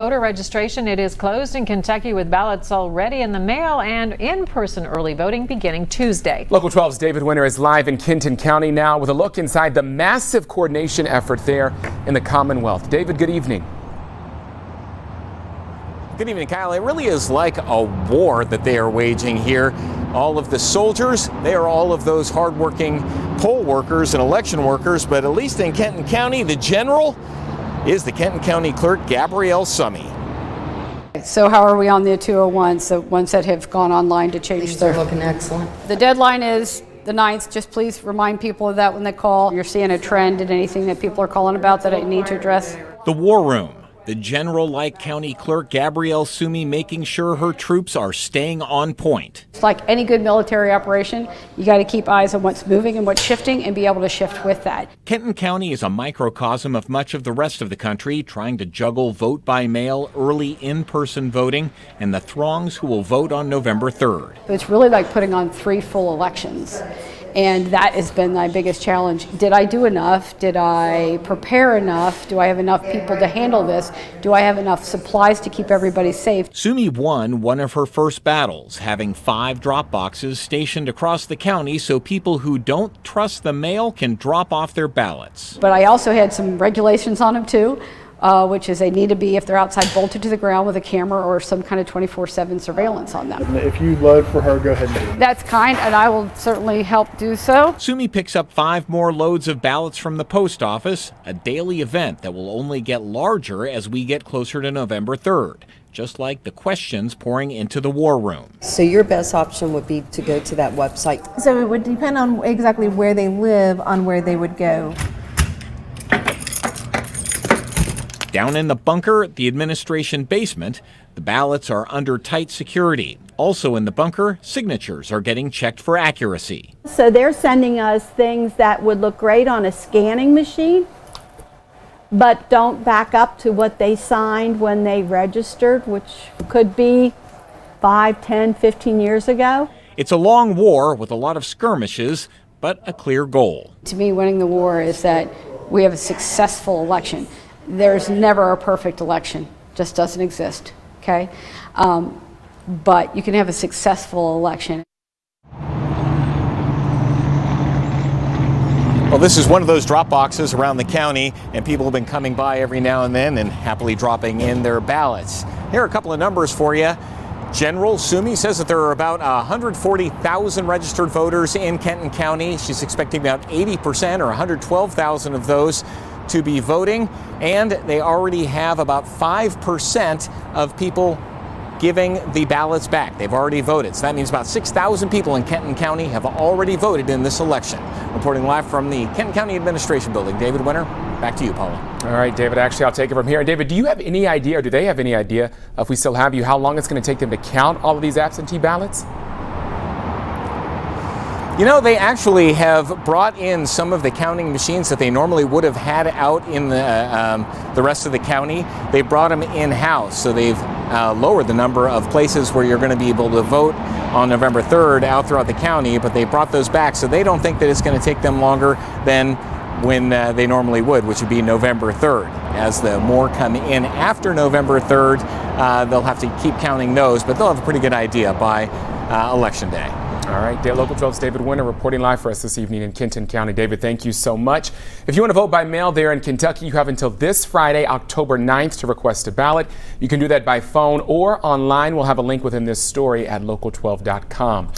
Voter registration, it is closed in Kentucky with ballots already in the mail and in-person early voting beginning Tuesday. Local 12's David Winter is live in Kenton County now with a look inside the massive coordination effort there in the Commonwealth. David, good evening. Good evening, Kyle. It really is like a war that they are waging here. All of the soldiers, they are all of those hardworking poll workers and election workers, but at least in Kenton County, the general is the Kenton County Clerk, Gabrielle Summey. So how are we on the 201s, the ones that have gone online to change Things are looking excellent. The deadline is the 9th. Just please remind people of that when they call. You're seeing a trend in anything that people are calling about that I need to address. The War Room. The General like County Clerk Gabrielle Summey making sure her troops are staying on point. It's like any good military operation, you got to keep eyes on what's moving and what's shifting and be able to shift with that. Kenton County is a microcosm of much of the rest of the country, trying to juggle vote by mail, early in-person voting, and the throngs who will vote on November 3rd. It's really like putting on 3 full elections. And that has been my biggest challenge. Did I do enough? Did I prepare enough? Do I have enough people to handle this? Do I have enough supplies to keep everybody safe? Summey won one of her first battles, having 5 drop boxes stationed across the county so people who don't trust the mail can drop off their ballots. But I also had some regulations on them too, which is they need to be, if they're outside, bolted to the ground with a camera or some kind of 24/7 surveillance on them. If you load for her, go ahead and do it. That's kind, and I will certainly help do so. Summey picks up 5 more loads of ballots from the post office, a daily event that will only get larger as we get closer to November 3rd, just like the questions pouring into the War Room. So your best option would be to go to that website. So it would depend on exactly where they live on where they would go. Down in the bunker, the administration basement, the ballots are under tight security. Also in the bunker, signatures are getting checked for accuracy. So they're sending us things that would look great on a scanning machine, but don't back up to what they signed when they registered, which could be 5, 10, 15 years ago. It's a long war with a lot of skirmishes, but a clear goal. To me, winning the war is that we have a successful election. There's never a perfect election, just doesn't exist, okay? But you can have a successful election. Well, this is one of those drop boxes around the county, and people have been coming by every now and then and happily dropping in their ballots. Here are a couple of numbers for you. General Summey says that there are about 140,000 registered voters in Kenton County. She's expecting about 80% or 112,000 of those to be voting, and they already have about 5% of people giving the ballots back. They've already voted. So that means about 6,000 people in Kenton County have already voted in this election. Reporting live from the Kenton County Administration Building, David Winter, back to you, Paula. All right, David, actually, I'll take it from here. David, do you have any idea, or do they have any idea, if we still have you, how long it's going to take them to count all of these absentee ballots? You know, they actually have brought in some of the counting machines that they normally would have had out in the rest of the county. They brought them in-house, so they've lowered the number of places where you're going to be able to vote on November 3rd out throughout the county, but they brought those back, so they don't think that it's going to take them longer than when they normally would, which would be November 3rd. As the more come in after November 3rd, they'll have to keep counting those, but they'll have a pretty good idea by Election Day. All right, Local 12's David Winter reporting live for us this evening in Kenton County. David, thank you so much. If you want to vote by mail there in Kentucky, you have until this Friday, October 9th, to request a ballot. You can do that by phone or online. We'll have a link within this story at local12.com.